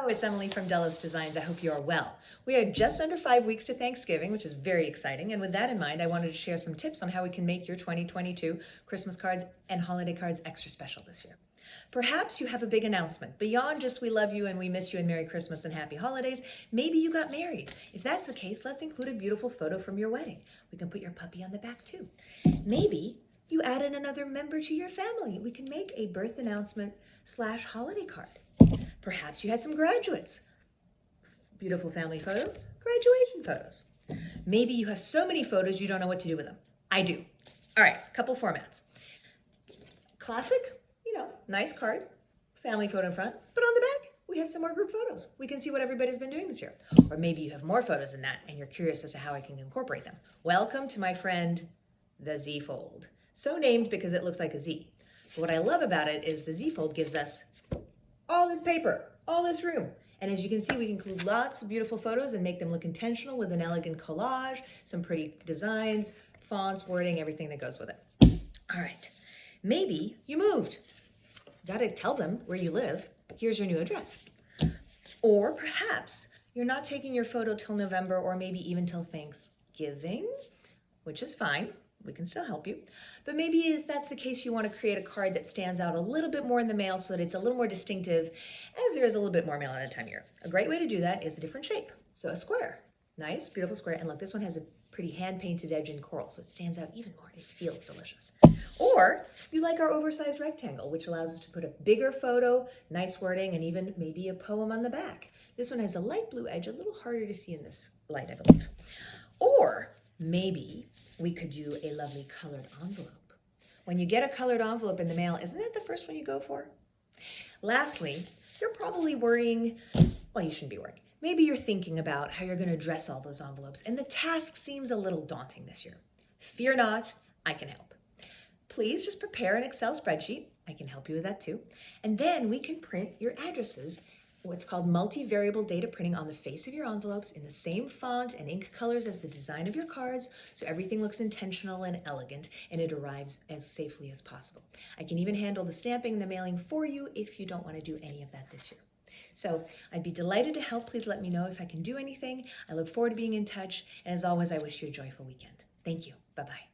Hello, it's Emily from Dulles Designs. I hope you are well. We are just under 5 weeks to Thanksgiving, which is very exciting. And with that in mind, I wanted to share some tips on how we can make your 2022 Christmas cards and holiday cards extra special this year. Perhaps you have a big announcement. Beyond just we love you and we miss you and Merry Christmas and Happy Holidays, maybe you got married. If that's the case, let's include a beautiful photo from your wedding. We can put your puppy on the back too. Maybe you added another member to your family. We can make a birth announcement/holiday card. Perhaps you had some graduates. Beautiful family photo, graduation photos. Maybe you have so many photos you don't know what to do with them. I do. All right, couple formats. Classic, nice card, family photo in front, but on the back, we have some more group photos. We can see what everybody's been doing this year. Or maybe you have more photos than that and you're curious as to how I can incorporate them. Welcome to my friend, the Z Fold. So named because it looks like a Z. But what I love about it is the Z Fold gives us all this paper, all this room. And as you can see, we can include lots of beautiful photos and make them look intentional with an elegant collage, some pretty designs, fonts, wording, everything that goes with it. All right, maybe you moved. Gotta tell them where you live. Here's your new address. Or perhaps you're not taking your photo till November or maybe even till Thanksgiving, which is fine. We can still help you. But maybe if that's the case, you want to create a card that stands out a little bit more in the mail so that it's a little more distinctive as there is a little bit more mail at a time of year. A great way to do that is a different shape. So a square, nice, beautiful square. And look, this one has a pretty hand-painted edge in coral, so it stands out even more. It feels delicious. Or you like our oversized rectangle, which allows us to put a bigger photo, nice wording, and even maybe a poem on the back. This one has a light blue edge, a little harder to see in this light, I believe. Or maybe we could do a lovely colored envelope. When you get a colored envelope in the mail, isn't it the first one you go for? Lastly, you're probably worrying, well, you shouldn't be worrying. Maybe you're thinking about how you're going to address all those envelopes, and the task seems a little daunting this year. Fear not, I can help. Please just prepare an Excel spreadsheet. I can help you with that too. And then we can print your addresses, what's called multi-variable data printing, on the face of your envelopes in the same font and ink colors as the design of your cards, so everything looks intentional and elegant and it arrives as safely as possible. I can even handle the stamping and the mailing for you if you don't want to do any of that this year. So I'd be delighted to help. Please let me know if I can do anything. I look forward to being in touch. And as always, I wish you a joyful weekend. Thank you. Bye-bye.